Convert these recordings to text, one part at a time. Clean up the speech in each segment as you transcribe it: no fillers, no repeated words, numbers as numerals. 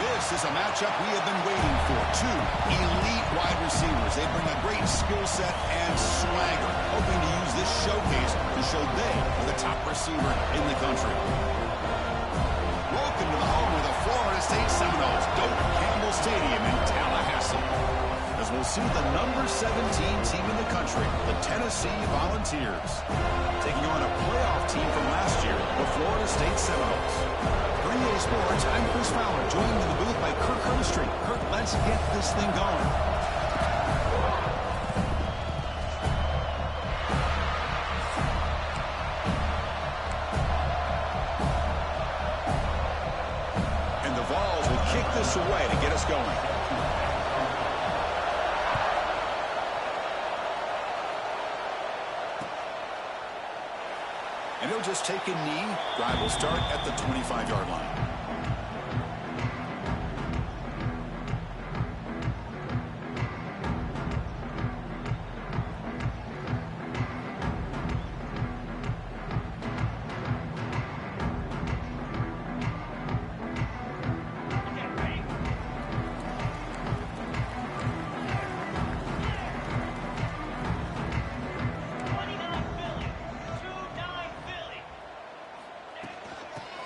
This is a matchup we have been waiting for. Two elite wide receivers. They bring a great skill set and swagger, hoping to use this showcase to show they are the top receiver in the country. Welcome to the home of the Florida State Seminoles, Doak Campbell Stadium in Tallahassee. As we'll see the number 17 team in the country, the Tennessee Volunteers, taking on a playoff team from last year, the Florida State Seminoles. For EA Sports, I'm Chris Fowler, joined in the booth by Kirk Hermstreet. Kirk, let's get this thing going. And the Vols will kick this away to get us going. And he'll just take a knee. Drive will start at the 25-yard line.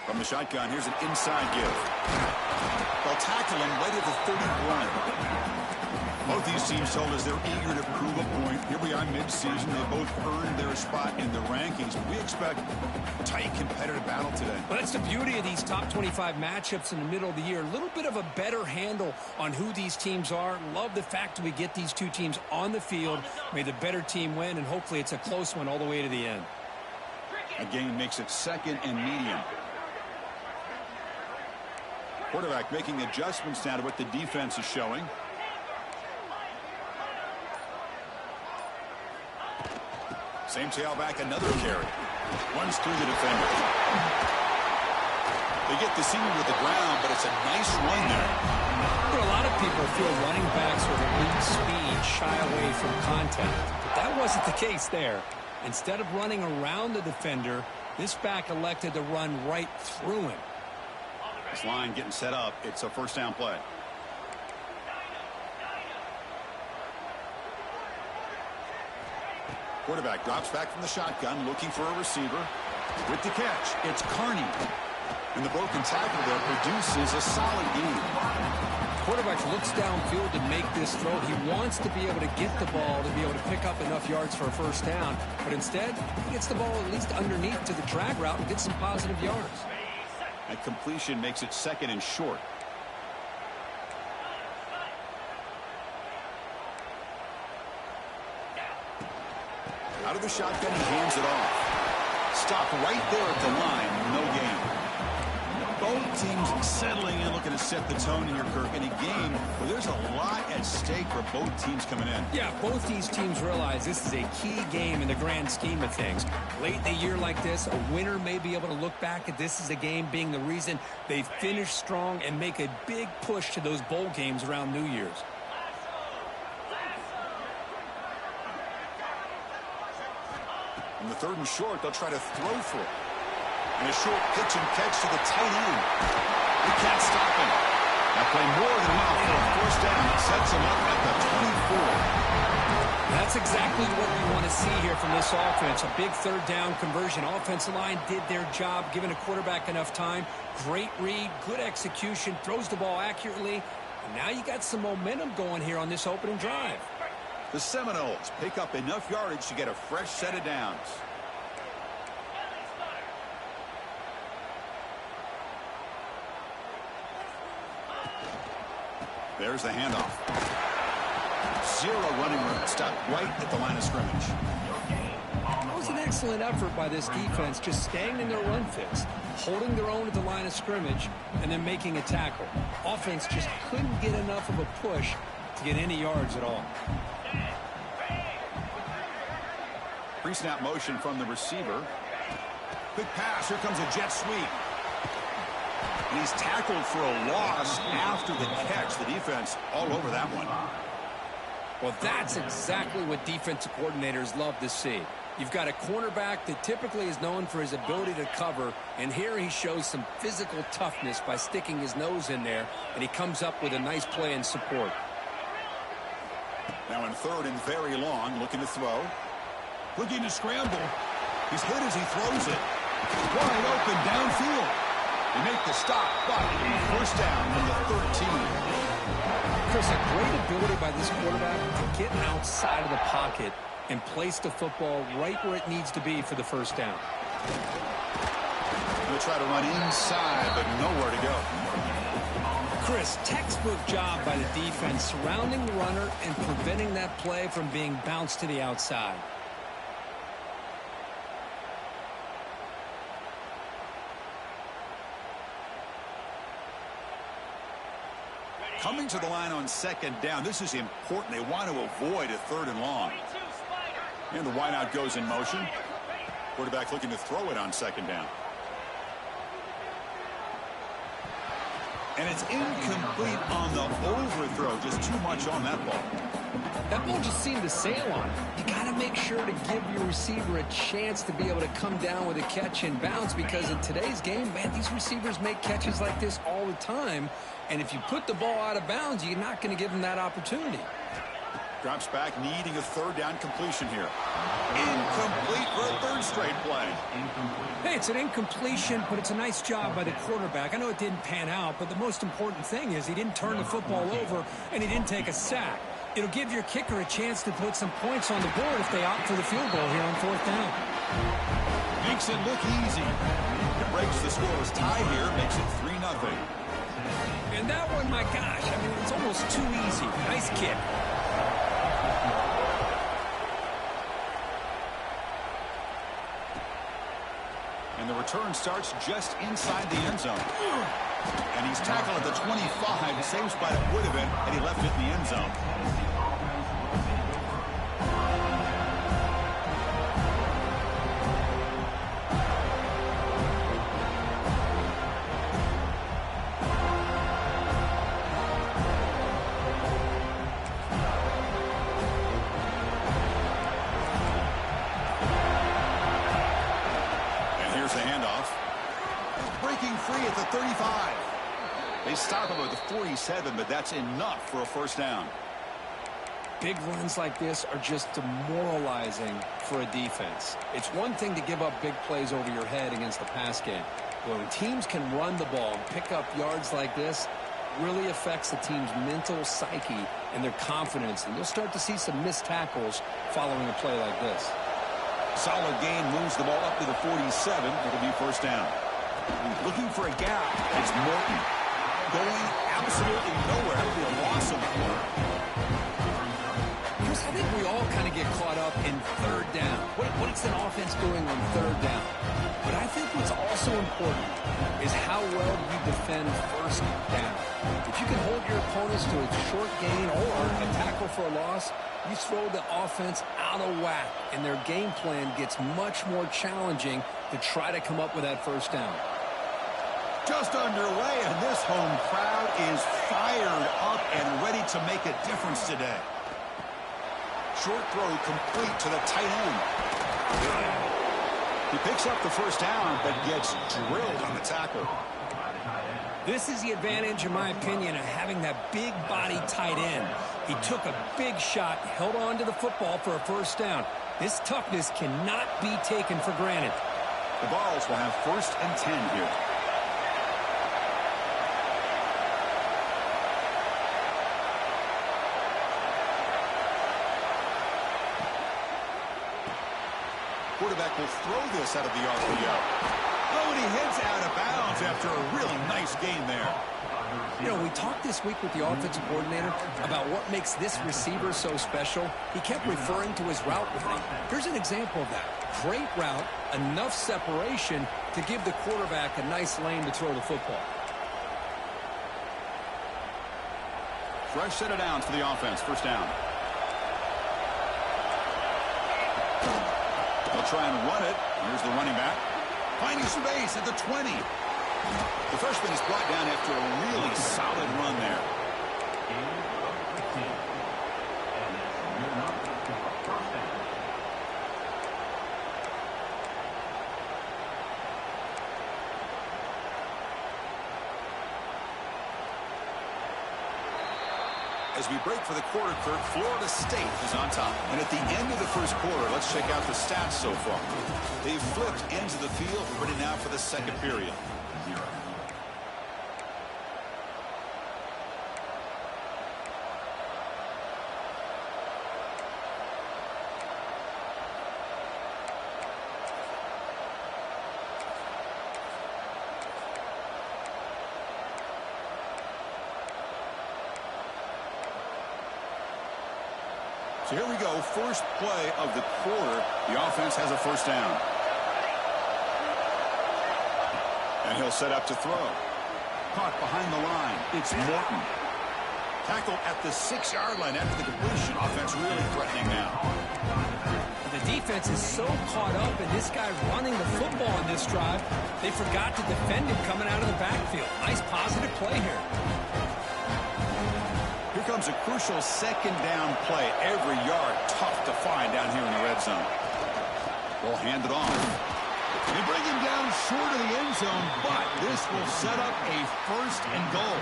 From the shotgun, here's an inside give. They'll tackle him right at the 31. Both these teams told us they're eager to prove a point. Here we are mid-season. They both earned their spot in the rankings. We expect a tight, competitive battle today. Well, that's the beauty of these top 25 matchups in the middle of the year. A little bit of a better handle on who these teams are. Love the fact that we get these two teams on the field. May the better team win, and hopefully it's a close one all the way to the end. A gain makes it second and medium. Quarterback making adjustments now to what the defense is showing. Same tailback, another carry. Runs through the defender. They get the senior to the ground, but it's a nice run there. You know, a lot of people feel running backs with elite speed shy away from contact, but that wasn't the case there. Instead of running around the defender, this back elected to run right through him. This line getting set up. It's a first down play. Quarterback drops back from the shotgun, looking for a receiver. With the catch, it's Carney. And the broken tackle there produces a solid gain. Quarterback looks downfield to make this throw. He wants to be able to get the ball to be able to pick up enough yards for a first down. But instead, he gets the ball at least underneath to the drag route and gets some positive yards. That completion makes it second and short. Out of the shotgun, he hands it off. Stop right there at the line. No gain. Both teams settling in, looking to set the tone here, Kirk, in a game where there's a lot at stake for both teams coming in. Yeah, both these teams realize this is a key game in the grand scheme of things. Late in a year like this, a winner may be able to look back at this as a game being the reason they finish strong and make a big push to those bowl games around New Year's. On the third and short, they'll try to throw for it. And a short pitch and catch to the tight end. We can't stop him. That play more than enough for a first down. It sets him up at the 24. That's exactly what we want to see here from this offense. A big third down conversion. Offensive line did their job, giving a quarterback enough time. Great read, good execution, throws the ball accurately. And now you got some momentum going here on this opening drive. The Seminoles pick up enough yardage to get a fresh set of downs. There's the handoff. Zero running room. Stopped right at the line of scrimmage. That was an excellent effort by this defense, just staying in their run fix, holding their own at the line of scrimmage, and then making a tackle. Offense just couldn't get enough of a push to get any yards at all. Pre-snap motion from the receiver. Quick pass. Here comes a jet sweep. And he's tackled for a loss after the catch. The defense all over that one. Well, that's exactly what defensive coordinators love to see. You've got a cornerback that typically is known for his ability to cover, and here he shows some physical toughness by sticking his nose in there, and he comes up with a nice play in support. Now in third and very long, looking to throw. Looking to scramble. He's hit as he throws it. Wide open downfield. They make the stop, but first down from the 13. Chris, a great ability by this quarterback to get outside of the pocket and place the football right where it needs to be for the first down. Going to try to run inside, but nowhere to go. Chris, textbook job by the defense surrounding the runner and preventing that play from being bounced to the outside. Coming to the line on second down. This is important. They want to avoid a third and long. And the wideout goes in motion. Quarterback looking to throw it on second down. And it's incomplete on the overthrow. Just too much on that ball. That ball just seemed to sail on it. You got to make sure to give your receiver a chance to be able to come down with a catch and bounce, because in today's game, man, these receivers make catches like this all the time. And if you put the ball out of bounds, you're not going to give them that opportunity. Drops back, needing a third down completion here. Incomplete for a third straight play. Hey, it's an incompletion, but it's a nice job by the quarterback. I know it didn't pan out, but the most important thing is he didn't turn the football over and he didn't take a sack. It'll give your kicker a chance to put some points on the board if they opt for the field goal here on fourth down. Makes it look easy. It breaks the scoreless tie here, makes it 3-0. And that one, my gosh, I mean, it's almost too easy. Nice kick. And the return starts just inside the end zone. And he's tackled at the 25. Same spot it would have been had he left it in the end zone. Free at the 35. They stop him at the 47, but that's enough for a first down. Big runs like this are just demoralizing for a defense. It's one thing to give up big plays over your head against the pass game. But when teams can run the ball and pick up yards like this, it really affects the team's mental psyche and their confidence. And you'll start to see some missed tackles following a play like this. Solid gain, moves the ball up to the 47. It'll be first down. Looking for a gap. It's Morton. Going absolutely nowhere. It'll be a loss of 4. Chris, I think we all kind of get caught up in third down. What's an offense doing on third down? But I think what's also important is how well you defend first down. If you can hold your opponents to a short gain or a tackle for a loss, you throw the offense out of whack, and their game plan gets much more challenging to try to come up with that first down. Just underway, and this home crowd is fired up and ready to make a difference today. Short throw complete to the tight end. He picks up the first down, but gets drilled on the tackle. This is the advantage, in my opinion, of having that big body tight end. He took a big shot, held on to the football for a first down. This toughness cannot be taken for granted. The Vols will have first and 10 here. Quarterback will throw this out of the RPO. Oh, and he heads out of bounds after a really nice gain there. You know, we talked this week with the offensive coordinator about what makes this receiver so special. He kept referring to his route running. Here's an example of that. Great route, enough separation to give the quarterback a nice lane to throw the football. Fresh set of downs for the offense. First down. They'll try and run it. Here's the running back. Finding space at the 20. The freshman is brought down after a really solid run there. As we break for the quarter, Kirk, Florida State is on top. And at the end of the first quarter, let's check out the stats so far. They've flipped ends of the field, ready now for the second period. So here we go, first play of the quarter. The offense has a first down. And he'll set up to throw. Caught behind the line. It's Morton. Tackle at the 6-yard line after the completion. Offense really threatening now. The defense is so caught up in this guy running the football in this drive, they forgot to defend him coming out of the backfield. Nice positive play here. Here comes a crucial second down play. Every yard tough to find down here in the red zone. They'll hand it off. They bring him down short of the end zone, but this will set up a first and goal.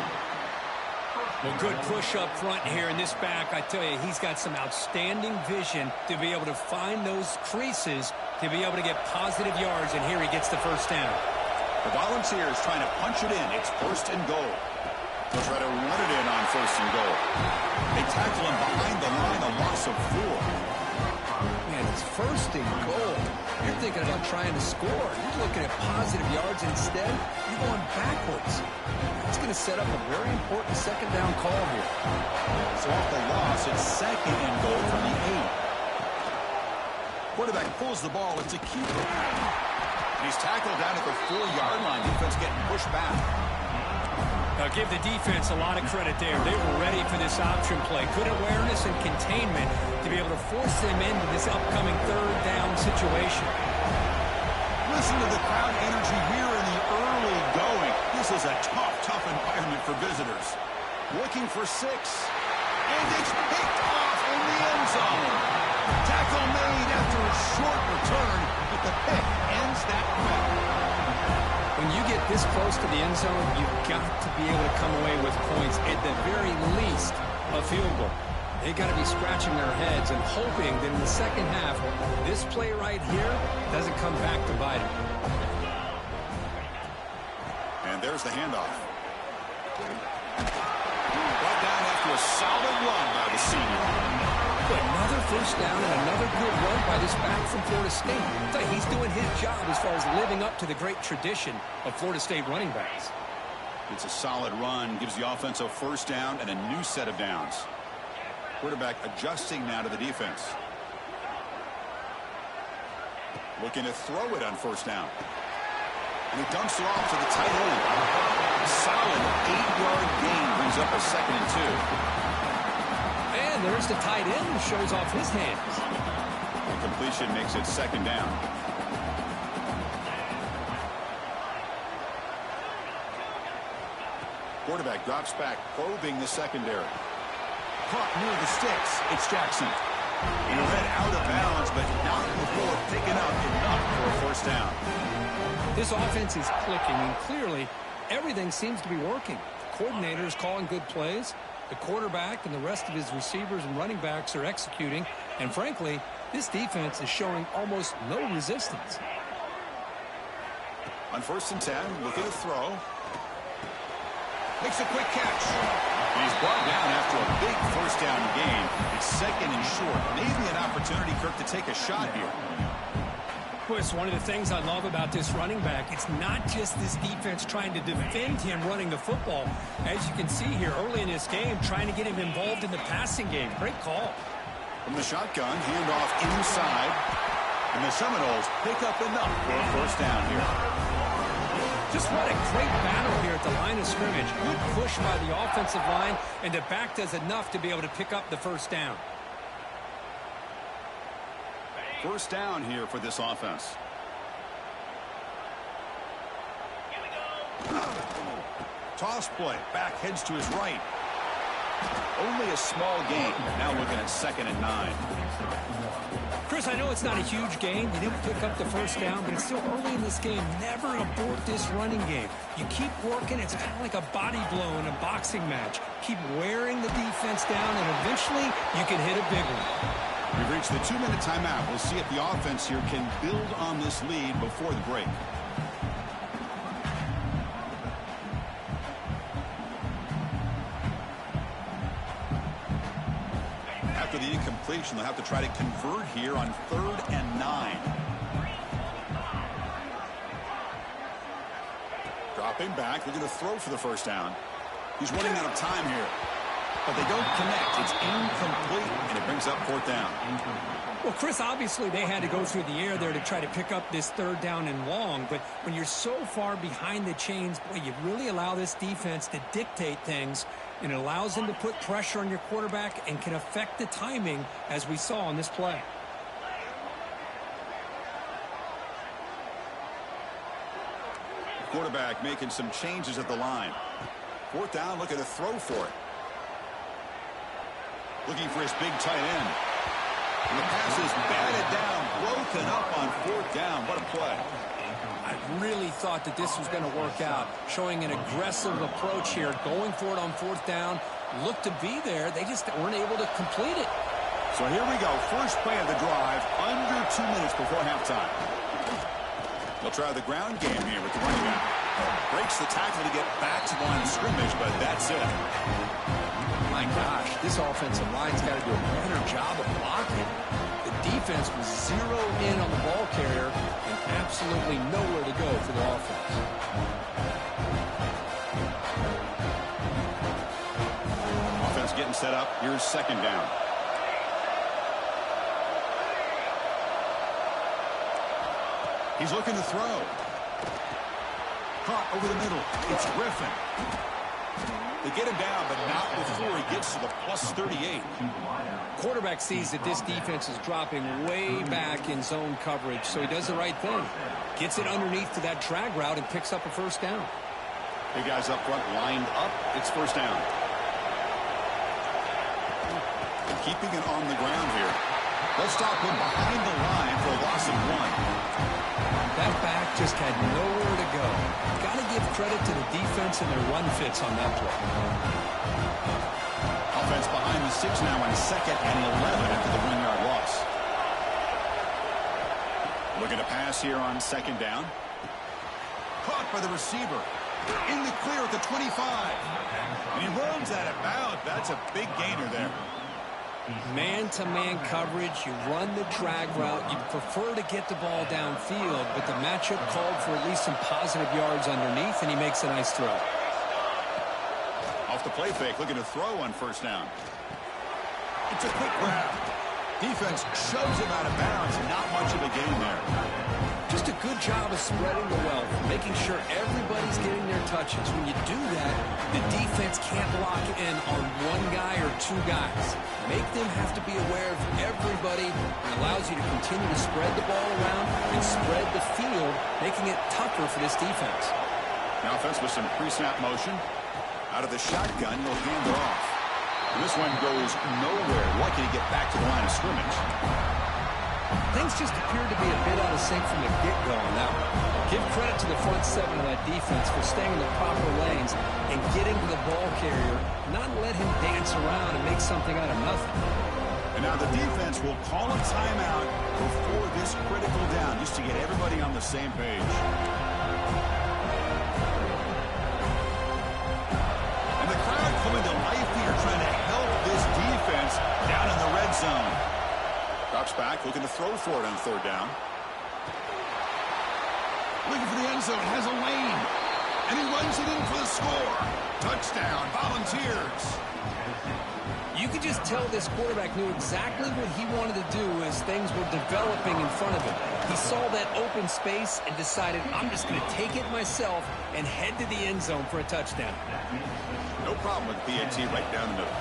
Well, good push up front here in this back. I tell you, he's got some outstanding vision to be able to find those creases, to be able to get positive yards, and here he gets the first down. The Volunteers trying to punch it in. It's first and goal. They'll try to run it in on first and goal. They tackle him behind the line, a loss of 4. Man, it's first and goal. You're thinking about trying to score. You're looking at positive yards. Instead, you're going backwards. It's going to set up a very important second down call here. So off the loss, it's second and goal from the 8. Quarterback pulls the ball. It's a keeper. And he's tackled down at the 4-yard line. Defense getting pushed back. Now give the defense a lot of credit there. They were ready for this option play. Good awareness and containment to be able to force them into this upcoming third down situation. Listen to the crowd energy here in the early going. This is a tough environment for visitors. Looking for 6. And it's picked off in the end zone. Tackle made after a short return, but the pick ends that play. When you get this close to the end zone, you've got to be able to come away with points, at the very least, a field goal. They got to be scratching their heads and hoping that in the second half, this play right here doesn't come back to bite them. And there's the handoff. Brought down after a solid run by the senior. Another first down and another good run by this back from Florida State. I tell you, he's doing his job as far as living up to the great tradition of Florida State running backs. It's a solid run, gives the offense a first down and a new set of downs. Quarterback adjusting now to the defense. Looking to throw it on first down. And he dumps it off to the tight end. A solid 8-yard gain brings up a second and 2. And there's the tight end who shows off his hands. The completion makes it second down. Quarterback drops back, probing the secondary. Caught near the sticks. It's Jackson. He led out of bounds, but not before picking up enough for a first down. This offense is clicking, and clearly everything seems to be working. The coordinator is calling good plays. The quarterback and the rest of his receivers and running backs are executing. And frankly, this defense is showing almost no resistance. On 1st and 10, looking to throw. Makes a quick catch. And he's brought down after a big first down gain. It's second and short. Maybe an opportunity, Kirk, to take a shot here. Well, it's one of the things I love about this running back. It's not just this defense trying to defend him running the football. As you can see here early in this game, trying to get him involved in the passing game. Great call. From the shotgun, handoff inside. And the Seminoles pick up enough for a first down here. Just what a great battle here at the line of scrimmage. Good push by the offensive line, and the back does enough to be able to pick up the first down. First down here for this offense. Toss play. Back heads to his right. Only a small gain. Now looking at 2nd and 9. Chris, I know it's not a huge game. You didn't pick up the first down, but it's still early in this game. Never abort this running game. You keep working. It's kind of like a body blow in a boxing match. Keep wearing the defense down, and eventually you can hit a big one. We've reached the 2-minute timeout. We'll see if the offense here can build on this lead before the break. After the incompletion, they'll have to try to convert here on 3rd and 9. Dropping back, looking to throw for the first down. He's running out of time here. But they don't connect. It's incomplete, and it brings up 4th down. Well, Chris, obviously they had to go through the air there to try to pick up this 3rd down and long. But when you're so far behind the chains, boy, you really allow this defense to dictate things. And it allows them to put pressure on your quarterback and can affect the timing, as we saw on this play. Quarterback making some changes at the line. 4th down, looking to throw for it. Looking for his big tight end. And the pass is batted down, broken up on 4th down. What a play. I really thought that this was going to work out. Showing an aggressive approach here, going for it on 4th down. Looked to be there. They just weren't able to complete it. So here we go. First play of the drive, under 2 minutes before halftime. They'll try the ground game here with the running back. Breaks the tackle to get back to the line of scrimmage, but that's it. My gosh, this offensive line's got to do a better job of blocking. The defense was zeroed in on the ball carrier and absolutely nowhere to go for the offense. Offense getting set up. Here's 2nd down. He's looking to throw. Caught over the middle. It's Griffin. They get him down, but not before he gets to the +38. Quarterback sees that this defense is dropping way back in zone coverage, so he does the right thing. Gets it underneath to that drag route and picks up a first down. Big guys up front lined up. It's first down. Keeping it on the ground here. They'll stop him behind the line for a loss of 1. That back just had nowhere to go. Got to give credit to the defense and their run fits on that play. Offense behind the 6 now on 2nd and 11 after the 1-yard loss. Looking to pass here on 2nd down. Caught by the receiver. In the clear at the 25. And he runs out of bounds. That's a big gainer there. Man-to-man coverage, you run the drag route, you prefer to get the ball downfield, but the matchup called for at least some positive yards underneath, and he makes a nice throw. Off the play fake, looking to throw on 1st down. It's a quick grab. Defense shoves him out of bounds, not much of a gain there. Just a good job of spreading the wealth, making sure everybody's getting their touches. When you do that, the defense can't lock in on one guy or 2 guys. Make them have to be aware of everybody, and allows you to continue to spread the ball around and spread the field, making it tougher for this defense. The offense with some pre-snap motion. Out of the shotgun, they'll hand it off. And this one goes nowhere. Lucky to get back to the line of scrimmage. Things just appeared to be a bit out of sync from the get-go on that one. Give credit to the front 7 of that defense for staying in the proper lanes and getting to the ball carrier, not let him dance around and make something out of nothing. And now the defense will call a timeout before this critical down, just to get everybody on the same page. And the crowd coming to life here, trying to help this defense down in the red zone. Drops back, looking to throw for it on 3rd down. Looking for the end zone, has a lane. And he runs it in for the score. Touchdown, Volunteers. You could just tell this quarterback knew exactly what he wanted to do as things were developing in front of him. He saw that open space and decided, I'm just going to take it myself and head to the end zone for a touchdown. No problem with PAT right down the middle.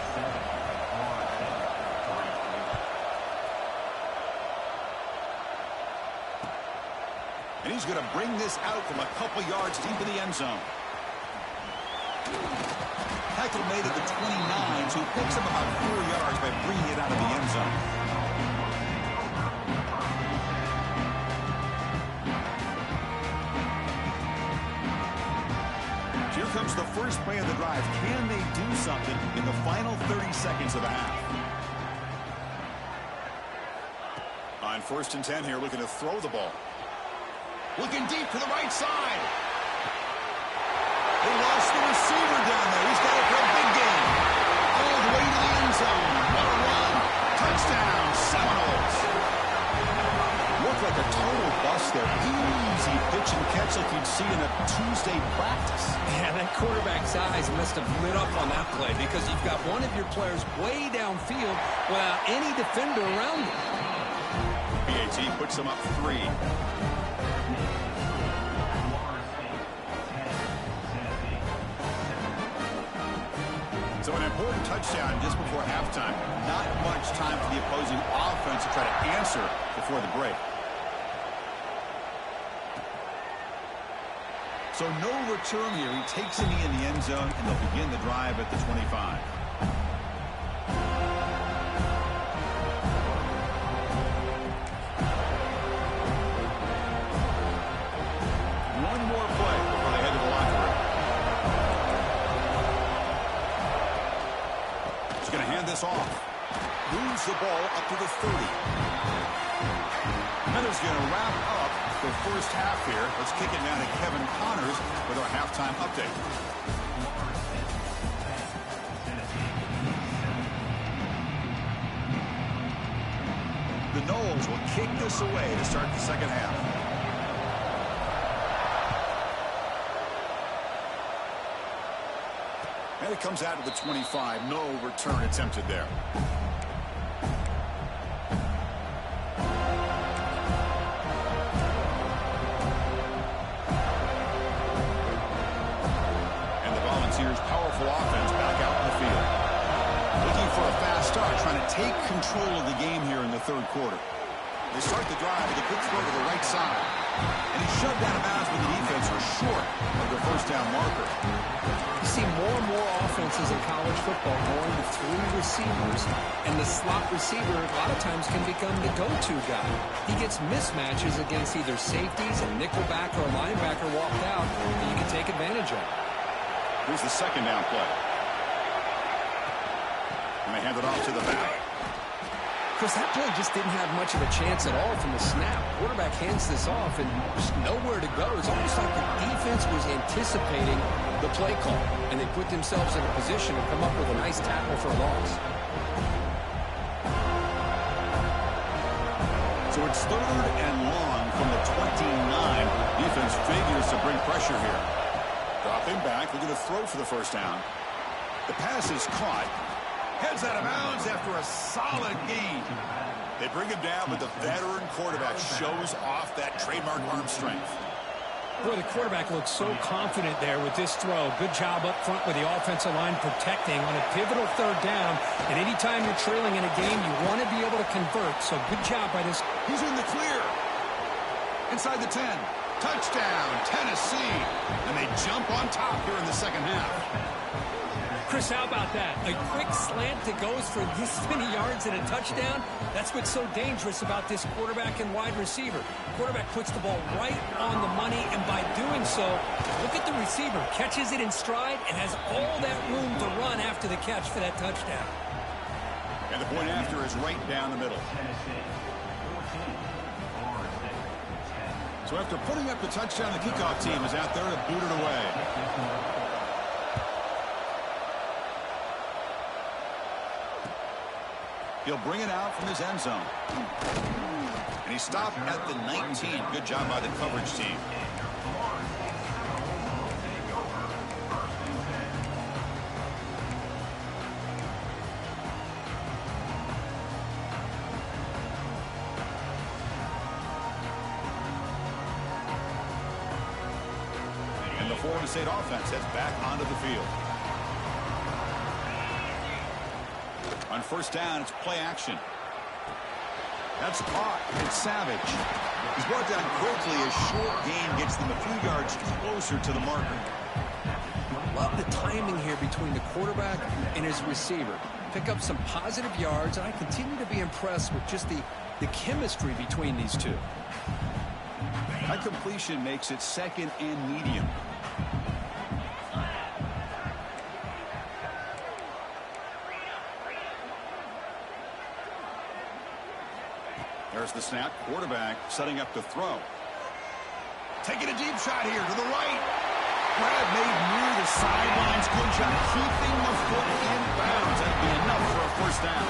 And he's going to bring this out from a couple yards deep in the end zone. Tackle made at the 29, so he picks up about 4 yards by bringing it out of the end zone. Here comes the first play of the drive. Can they do something in the final 30 seconds of the half? On 1st and 10 here, looking to throw the ball. Looking deep to the right side. They lost the receiver down there. He's got it for a big game. All the way to the end zone. What a run. Touchdown, Seminoles. Looked like a total bust there. Easy pitch and catch like you'd see in a Tuesday practice. Yeah, that quarterback's eyes must have lit up on that play because you've got one of your players way downfield without any defender around him. PAT puts them up 3. So an important touchdown just before halftime. Not much time for the opposing offense to try to answer before the break. So no return here. He takes a knee in the end zone, and they'll begin the drive at the 25. One more play before they head to the locker room. Going to hand this off. Moves the ball up to the 30. Miller's going to wrap up the first half here. Let's kick it down to Kevin Connors with our halftime update. The Noles will kick this away to start the second half. And it comes out of the 25. No return attempted there. And the Volunteers' powerful offense back out in the field. Looking for a fast start, trying to take control of the game here in the third quarter. They start the drive with a good throw to the right side. And he's shoved out of bounds, but the defense was short of the first down marker. You see more and more offenses in college football going to 3 receivers, and the slot receiver a lot of times can become the go-to guy. He gets mismatches against either safeties, a nickelback, or a linebacker walked out, and you can take advantage of it. Here's the second down play. And they hand it off to the back. Chris, that play just didn't have much of a chance at all from the snap. Quarterback hands this off and just nowhere to go. It's almost like the defense was anticipating the play call, and they put themselves in a position to come up with a nice tackle for a loss. So it's 3rd and long from the 29. Defense figures to bring pressure here. Dropping back, they're going to throw for the first down. The pass is caught. Heads out of bounds after a solid gain. They bring him down, but the veteran quarterback shows off that trademark arm strength. Boy, the quarterback looks so confident there with this throw. Good job up front with the offensive line protecting on a pivotal 3rd down. And anytime you're trailing in a game, you want to be able to convert. So good job by this. He's in the clear. Inside the 10. Touchdown, Tennessee. And they jump on top here in the second half. Chris, how about that? A quick slant that goes for this many yards and a touchdown. That's what's so dangerous about this quarterback and wide receiver. Quarterback puts the ball right on the money, and by doing so, look at the receiver. Catches it in stride and has all that room to run after the catch for that touchdown. And the point after is right down the middle. So after putting up the touchdown, the kickoff team is out there to boot it away. He'll bring it out from his end zone. And he stopped at the 19. Good job by the coverage team. And the Florida State offense heads back onto the field. On first down, it's play action. That's caught. It's Savage. He's brought down quickly. A short gain gets them a few yards closer to the marker. Love the timing here between the quarterback and his receiver. Pick up some positive yards, and I continue to be impressed with just the chemistry between these two. That completion makes it second and medium. There's the snap. Quarterback setting up to throw. Taking a deep shot here to the right. Grab made near the sidelines. Good job keeping the foot in bounds. That'd be enough for a first down.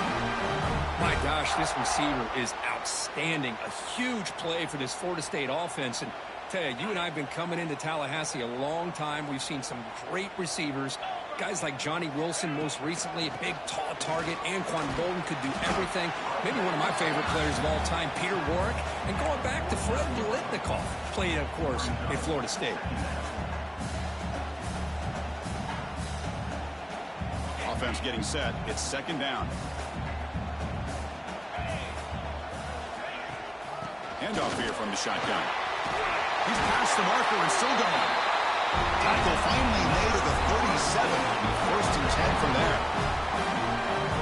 My gosh, this receiver is outstanding. A huge play for this Florida State offense. And tell you, you and I have been coming into Tallahassee a long time. We've seen some great receivers. Guys like Johnny Wilson, most recently, a big, tall target. Anquan Bolden could do everything. Maybe one of my favorite players of all time, Peter Warrick. And going back to Fred Litnikoff, played, of course, in Florida State. Offense getting set. It's second down. Handoff here from the shotgun. He's past the marker and still going. Tackle finally made at the 37. First and 10 from there.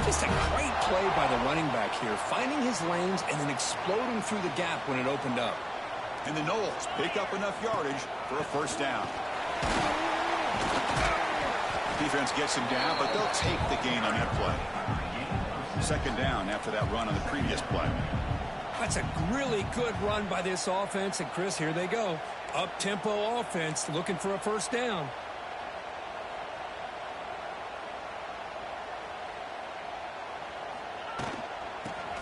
Just a great play by the running back here, finding his lanes and then exploding through the gap when it opened up. And the Noles pick up enough yardage for a first down. Defense gets him down, but they'll take the gain on that play. Second down after that run on the previous play. That's a really good run by this offense. And, Chris, here they go. Up-tempo offense looking for a first down.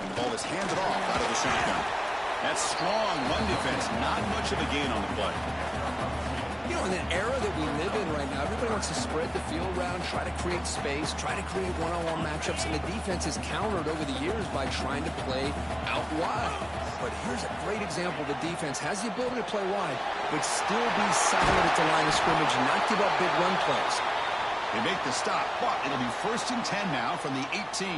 And the ball is handed off out of the shotgun. That's strong run defense. Not much of a gain on the play. You know, in the era that we live in right now, everybody wants to spread the field around, try to create space, try to create one-on-one matchups, and the defense is countered over the years by trying to play out wide. But here's a great example. The defense has the ability to play wide, but still be solid at the line of scrimmage and not give up big run plays. They make the stop, but it'll be first and 10 now from the 18.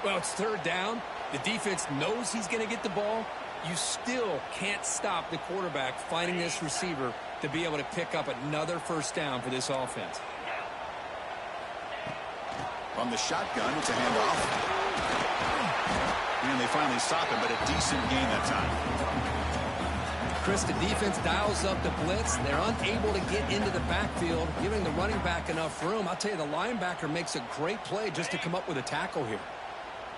Well, it's third down. The defense knows he's going to get the ball. You still can't stop the quarterback finding this receiver to be able to pick up another first down for this offense. From the shotgun, it's a handoff. And they finally stop him, but a decent gain that time. Chris, the defense dials up the blitz. They're unable to get into the backfield, giving the running back enough room. I'll tell you, the linebacker makes a great play just to come up with a tackle here.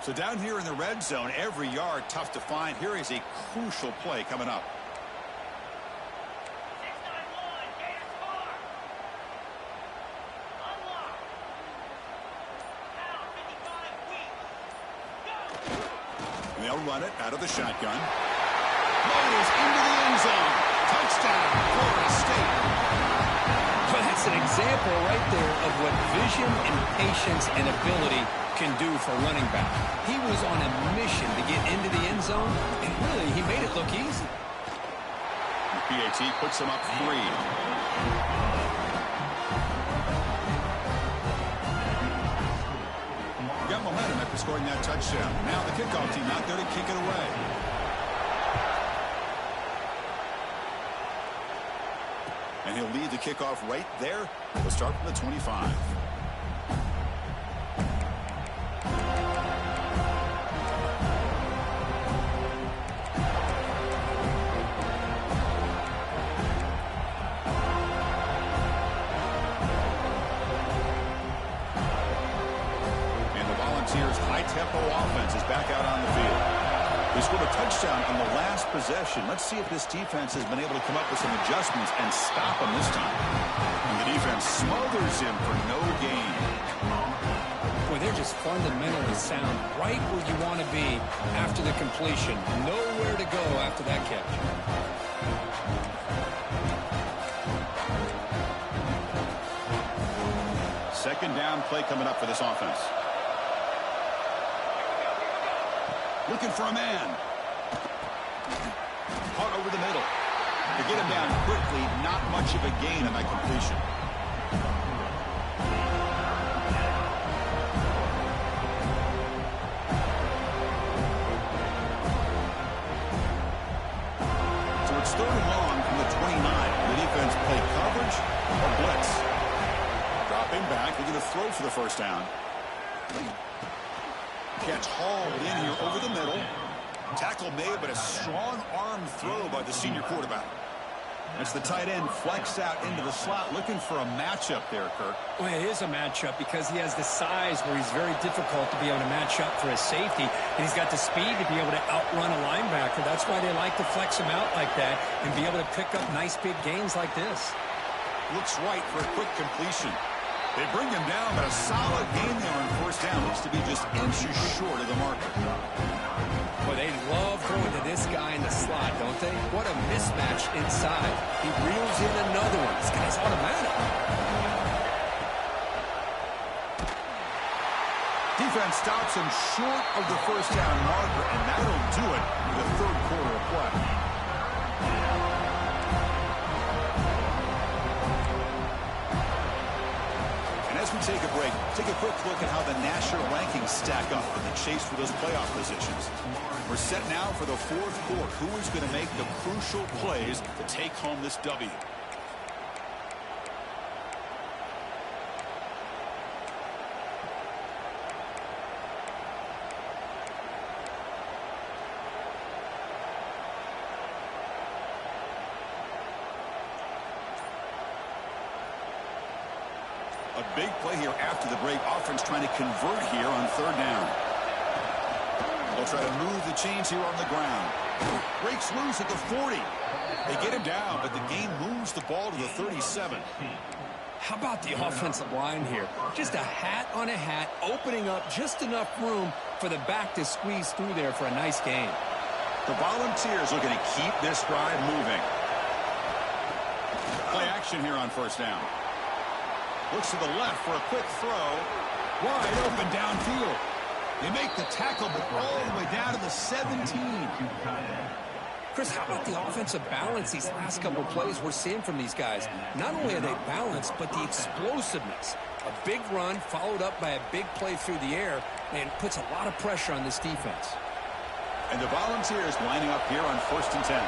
So down here in the red zone, every yard tough to find. Here is a crucial play coming up. They'll run it out of the shotgun. Motors into the end zone. Touchdown, Florida State. But that's an example right there of what vision and patience and ability can do for running back. He was on a mission to get into the end zone, and really, he made it look easy. PAT puts him up 3. Got momentum after scoring that touchdown. Now the kickoff team out there to kick it away. And he'll lead the kickoff right there. We'll start from the 25. High-tempo offense is back out on the field. They scored a touchdown on the last possession. Let's see if this defense has been able to come up with some adjustments and stop him this time. And the defense smothers him for no gain. Boy, they're just fundamentally sound, right where you want to be after the completion. Nowhere to go after that catch. Second down play coming up for this offense. Looking for a man. Caught over the middle. They get him down quickly, not much of a gain on that completion. So it's 3rd and long from the 29. The defense play coverage or blitz. Dropping back, they're going to throw for the first down. Catch hauled in here over the middle. Tackle made, but a strong arm throw by the senior quarterback. As the tight end flex out into the slot, looking for a matchup there, Kirk. Well, it is a matchup because he has the size where he's very difficult to be able to match up for his safety, and he's got the speed to be able to outrun a linebacker. That's why they like to flex him out like that and be able to pick up nice big gains like this. Looks right for a quick completion. They bring him down, but a solid gain there on first down. Looks to be just inches short of the marker. Well, they love throwing to this guy in the slot, don't they? What a mismatch inside. He reels in another one. This guy's automatic. Defense stops him short of the first down marker, and that'll do it for the 3rd quarter of play. As we take a break, take a quick look at how the national rankings stack up in the chase for those playoff positions. We're set now for the 4th quarter. Who is going to make the crucial plays to take home this W? A big play here after the break. Offense trying to convert here on 3rd down. They'll try to move the chains here on the ground. Breaks loose at the 40. They get him down, but the game moves the ball to the 37. How about the offensive line here? Just a hat on a hat, opening up just enough room for the back to squeeze through there for a nice gain. The Volunteers looking to keep this drive moving. Play action here on first down. Looks to the left for a quick throw. Wide open downfield. They make the tackle, but all the way down to the 17. Chris, how about the offensive balance these last couple plays we're seeing from these guys? Not only are they balanced, but the explosiveness. A big run followed up by a big play through the air, and puts a lot of pressure on this defense. And the Volunteers lining up here on 1st and 10.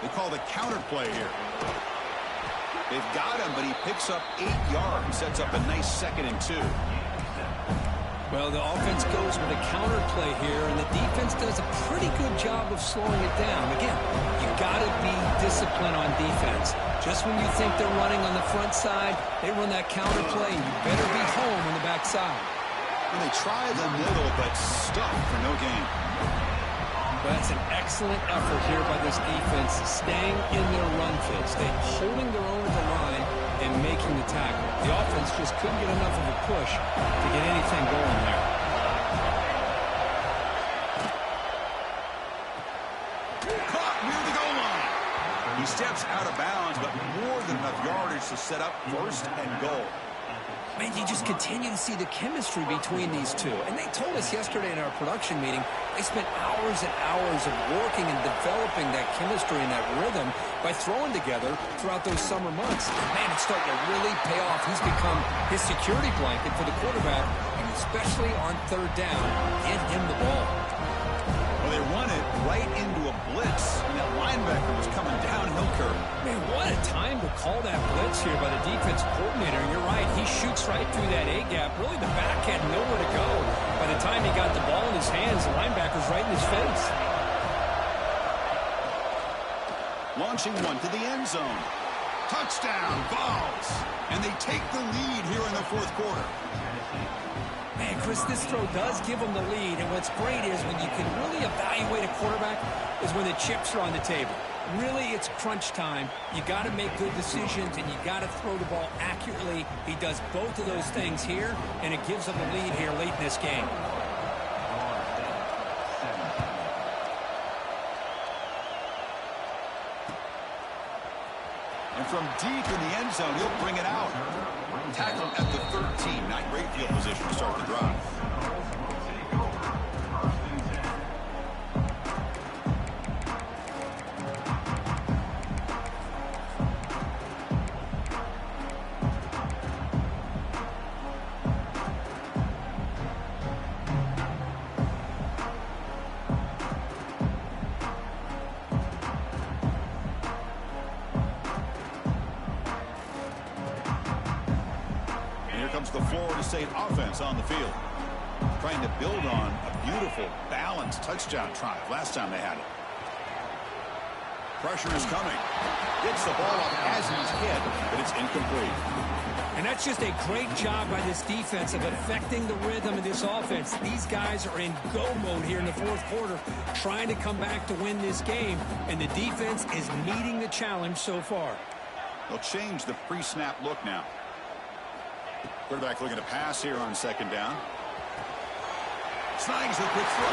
They call the counter play here. They've got him, but he picks up 8 yards. Sets up a nice 2nd and 2. Well, the offense goes with a counter play here, and the defense does a pretty good job of slowing it down. Again, you got to be disciplined on defense. Just when you think they're running on the front side, they run that counter play, and you better be home on the back side. And they try the middle, but stuck for no gain. That's an excellent effort here by this defense, staying in their run fit, staying holding their own at the line and making the tackle. The offense just couldn't get enough of a push to get anything going there. Caught near the goal line. He steps out of bounds, but more than enough yardage to set up 1st and goal. Man, you just continue to see the chemistry between these two. And they told us yesterday in our production meeting, they spent hours and hours of working and developing that chemistry and that rhythm by throwing together throughout those summer months. And man, it's starting to really pay off. He's become his security blanket for the quarterback, and especially on 3rd down, get him the ball. Well, they run it right into a blitz, and that linebacker was coming downhill, Kirk. Man, what a time to call that blitz here by the defense coordinator. You're right, he shoots right through that A-gap. Really, the back had nowhere to go. By the time he got the ball in his hands, the linebacker's right in his face. Launching one to the end zone. Touchdown, Vols. And they take the lead here in the 4th quarter. Man, Chris, this throw does give them the lead, and what's great is when you can really evaluate a quarterback is when the chips are on the table. Really, it's crunch time. You got to make good decisions, and you got to throw the ball accurately. He does both of those things here, and it gives them the lead here late in this game. And from deep in the end zone, he'll bring it out. Tackled at the 13. Not great field position to start the drive. Florida State offense on the field. Trying to build on a beautiful, balanced touchdown drive last time they had it. Pressure is coming. Gets the ball up as he's hit, but it's incomplete. And that's just a great job by this defense of affecting the rhythm of this offense. These guys are in go mode here in the fourth quarter, trying to come back to win this game, and the defense is meeting the challenge so far. They'll change the pre-snap look now. Quarterback looking to pass here on second down. Snags the quick throw.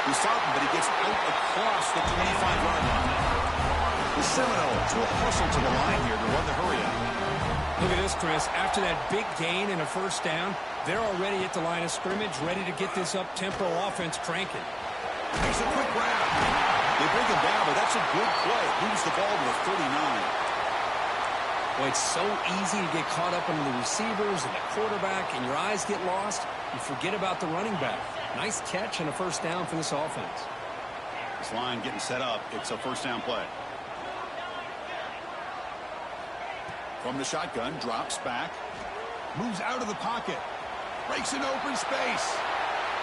He stopped him, but he gets out across the 25-yard line. The Seminoles will hustle to the line here to run the hurry up. Look at this, Chris. After that big gain and a first down, they're already at the line of scrimmage, ready to get this up-tempo offense cranking. Makes a quick grab. They break him down, but that's a good play. Moves the ball to the 39. Well, it's so easy to get caught up in the receivers and the quarterback, and your eyes get lost. You forget about the running back. Nice catch and a first down for this offense. This line getting set up. It's a first down play. From the shotgun, drops back. Moves out of the pocket. Breaks an open space.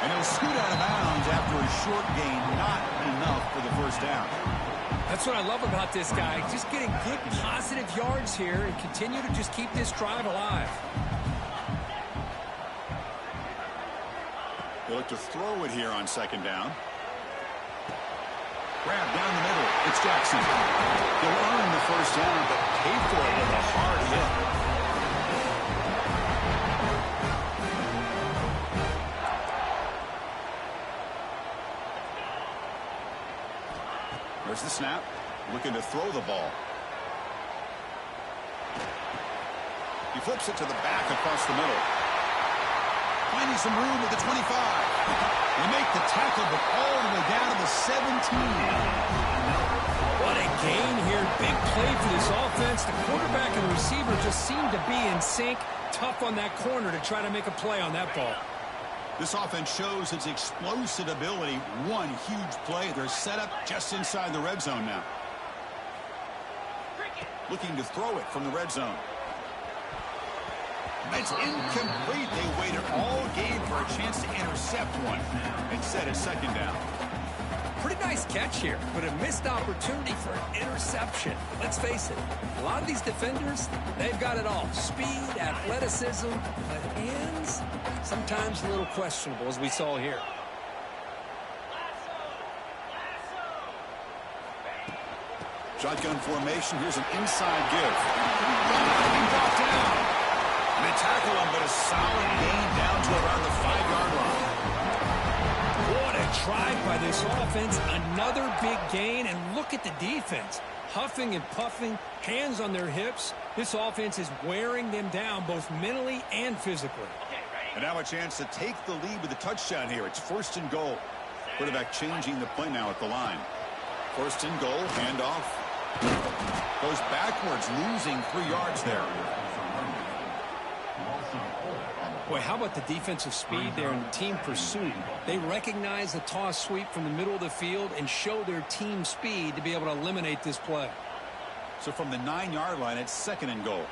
And he'll scoot out of bounds after a short gain. Not enough for the first down. That's what I love about this guy. Just getting good positive yards here and continue to just keep this drive alive. They look to throw it here on second down. Grab down the middle. It's Jackson. He'll earn the first down, but pay for it with a hard hit. There's the snap. Looking to throw the ball. He flips it to the back across the middle. Finding some room at the 25. They make the tackle, but all the way down to the 17. What a gain here. Big play for this offense. The quarterback and the receiver just seem to be in sync. Tough on that corner to try to make a play on that ball. This offense shows its explosive ability. One huge play. They're set up just inside the red zone now. Looking to throw it from the red zone. It's incomplete. They waited all game for a chance to intercept one. Instead, it's second down. Pretty nice catch here, but a missed opportunity for an interception. Let's face it, a lot of these defenders, they've got it all. Speed, athleticism, but hands, sometimes a little questionable, as we saw here. Shotgun formation. Here's an inside give. Brought down. And they tackle him, but a solid gain down to around the 5-yard line. What a drive by this offense. Another big gain, and look at the defense. Huffing and puffing, hands on their hips. This offense is wearing them down both mentally and physically. And now a chance to take the lead with a touchdown here. It's first and goal. Quarterback changing the play now at the line. First and goal, handoff. Goes backwards, losing 3 yards there. Boy, how about the defensive speed there and team pursuit? They recognize the toss sweep from the middle of the field and show their team speed to be able to eliminate this play. So from the 9-yard line, it's second and goal.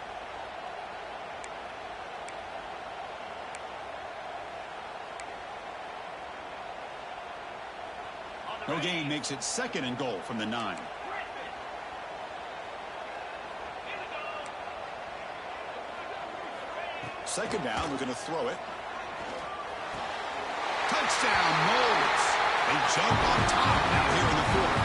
No gain makes it second and goal from the 9. Second down, we're going to throw it. Touchdown, Moles. They jump on top now here in the fourth.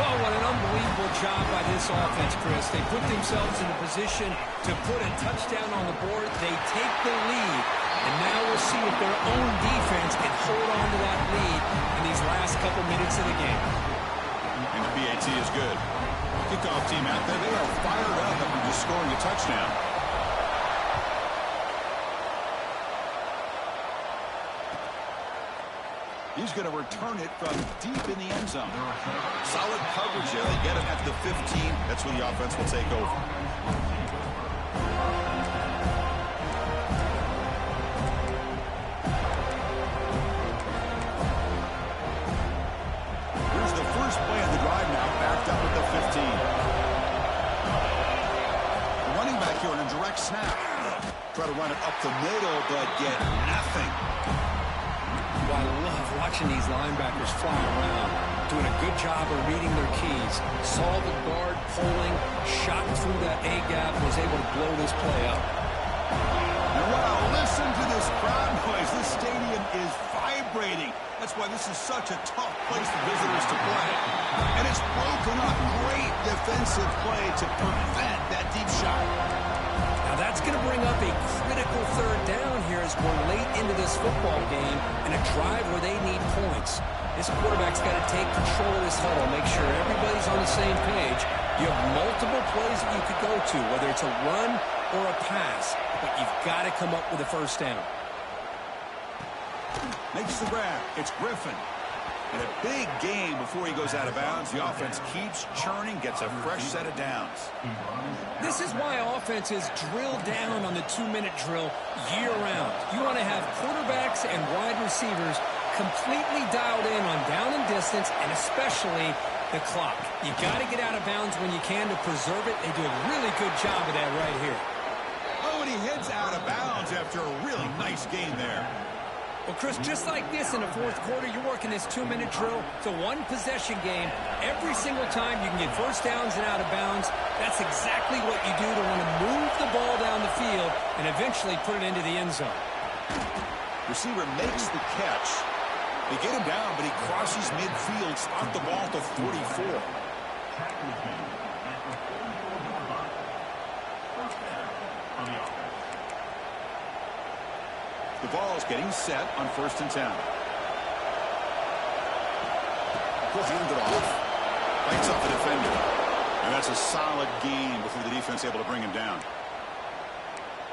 Oh, what an unbelievable job by this offense, Chris. They put themselves in a position to put a touchdown on the board. They take the lead, and now we'll see if their own defense can hold on to that lead in these last couple minutes of the game. And the PAT is good. Kickoff team out there, they are fired up after just scoring a touchdown. He's going to return it from deep in the end zone. Solid coverage there. They get him at the 15. That's where the offense will take over. Here's the first play of the drive now, backed up at the 15. The running back here on a direct snap. Try to run it up the middle, but get nothing. Well, I love watching these linebackers fly around, doing a good job of reading their keys. Saw the guard pulling, shot through that A-gap, was able to blow this play up. And wow, listen to this crowd noise. This stadium is vibrating. That's why this is such a tough place for visitors to play. And it's broken up. Great defensive play to prevent that deep shot. Now that's going to bring up a critical third down here as we're late into this football game and a drive where they need points. This quarterback's got to take control of this huddle, make sure everybody's on the same page. You have multiple plays that you could go to, whether it's a run or a pass, but you've got to come up with a first down. Makes the grab. It's Griffin. And a big game before he goes out of bounds. The offense keeps churning, gets a fresh set of downs. This is why offenses drill down on the 2-minute drill year-round. You want to have quarterbacks and wide receivers completely dialed in on down and distance, and especially the clock. You got to get out of bounds when you can to preserve it. They do a really good job of that right here. Oh, and he heads out of bounds after a really nice game there. Well, Chris, just like this in the fourth quarter, you're working this 2-minute drill. It's a one-possession game. Every single time you can get first downs and out of bounds, that's exactly what you do to want to move the ball down the field and eventually put it into the end zone. Receiver makes the catch. They get him down, but he crosses midfield, spot the ball to 44. The ball's getting set on 1st and 10. He'll hand it off. Bites off the defender. And that's a solid gain before the defense able to bring him down.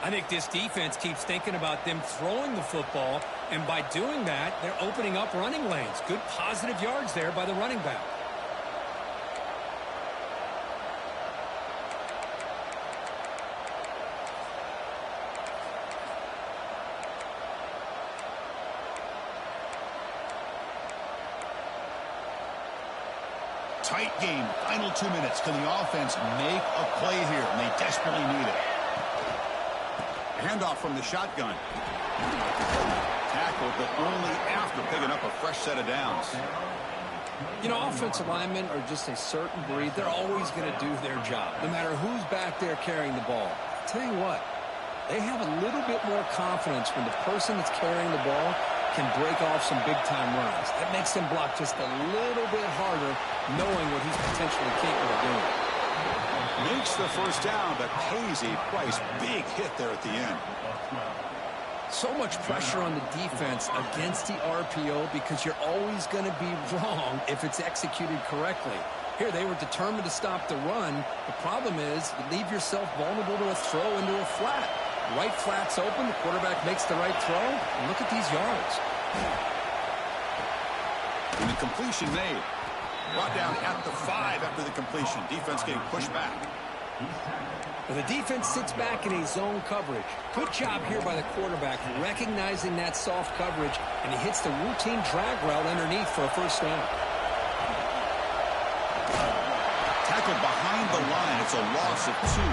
I think this defense keeps thinking about them throwing the football, and by doing that, they're opening up running lanes. Good positive yards there by the running back. Tight game, final 2 minutes. Can the offense make a play here? And they desperately need it. Handoff from the shotgun. Tackled, but only after picking up a fresh set of downs. You know, offensive linemen are just a certain breed. They're always going to do their job, no matter who's back there carrying the ball. I'll tell you what, they have a little bit more confidence when the person that's carrying the ball can break off some big-time runs. That makes them block just a little bit harder, knowing what he's potentially capable of doing. Makes the first down, but pays a price. Big hit there at the end. So much pressure on the defense against the RPO because you're always going to be wrong if it's executed correctly. Here, they were determined to stop the run. The problem is you leave yourself vulnerable to a throw into a flat. Right flat's open, the quarterback makes the right throw, and look at these yards. And the completion made. Brought down at the 5 after the completion. Defense getting pushed back. Well, the defense sits back in a zone coverage. Good job here by the quarterback, recognizing that soft coverage, and he hits the routine drag route underneath for a first down. Tackled behind the line. It's a loss of 2.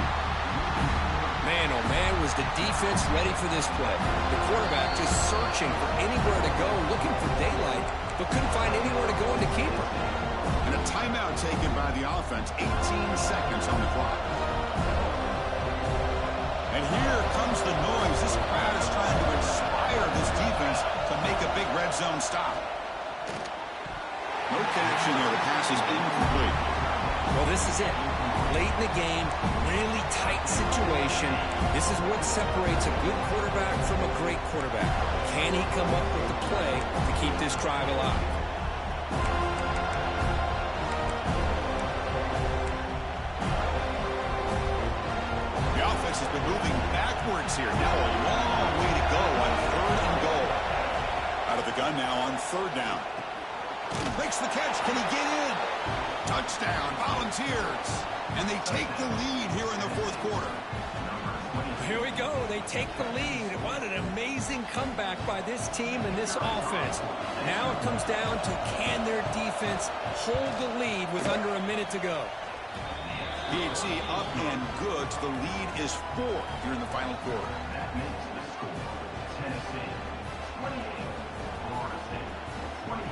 Man, oh man, was the defense ready for this play. The quarterback just searching for anywhere to go, looking for daylight, but couldn't find anywhere to go in the keeper. And a timeout taken by the offense. 18 seconds on the clock. And here comes the noise. This crowd is trying to inspire this defense to make a big red zone stop. No connection there. The pass is incomplete. Well, this is it. Late in the game, really tight situation. This is what separates a good quarterback from a great quarterback. Can he come up with the play to keep this drive alive? The offense has been moving backwards here. Now a long way to go on 3rd and goal. Out of the gun now on 3rd down. Makes the catch. Can he get in? Touchdown, Volunteers. And they take the lead here in the 4th quarter. Here we go. They take the lead. What an amazing comeback by this team and this offense. Now it comes down to can their defense hold the lead with under a minute to go. PHC up and good. The lead is 4 here in the final quarter. That makes the score Tennessee 28, Florida State 24.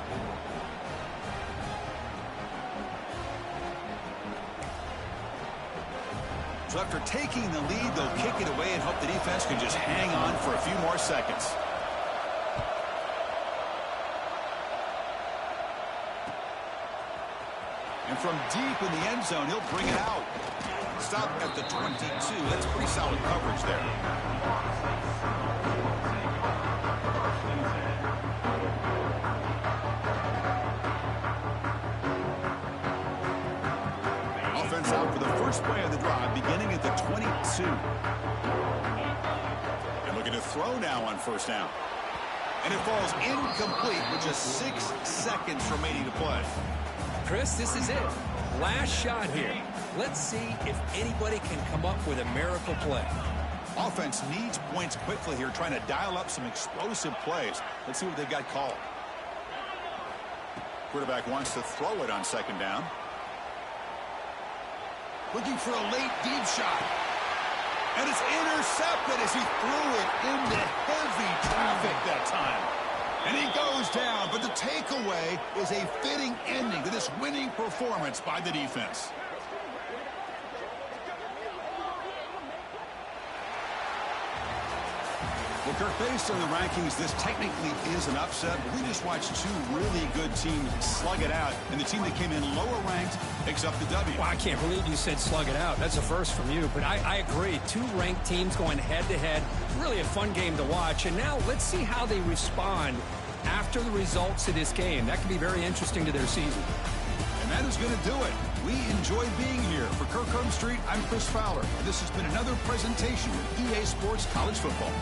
So after taking the lead, they'll kick it away and hope the defense can just hang on for a few more seconds. And from deep in the end zone, he'll bring it out. Stop at the 22. That's pretty solid coverage there. Offense out for the first play of the drive, beginning at the 22. And looking to throw now on first down. And it falls incomplete with just 6 seconds remaining to play. Chris, this is it. Last shot here. Let's see if anybody can come up with a miracle play. Offense needs points quickly here, trying to dial up some explosive plays. Let's see what they've got called. Quarterback wants to throw it on second down. Looking for a late deep shot. And it's intercepted as he threw it into heavy traffic that time. And he goes down, but the takeaway is a fitting ending to this winning performance by the defense. Well, Kirk, based on the rankings, this technically is an upset. But we just watched 2 really good teams slug it out, and the team that came in lower ranked picks up the W. Well, I can't believe you said slug it out. That's a first from you, but I agree. 2 ranked teams going head-to-head. Really a fun game to watch. And now let's see how they respond after the results of this game. That could be very interesting to their season. And that is going to do it. We enjoyed being here. For Kirk Street, I'm Chris Fowler. And this has been another presentation of EA Sports College Football.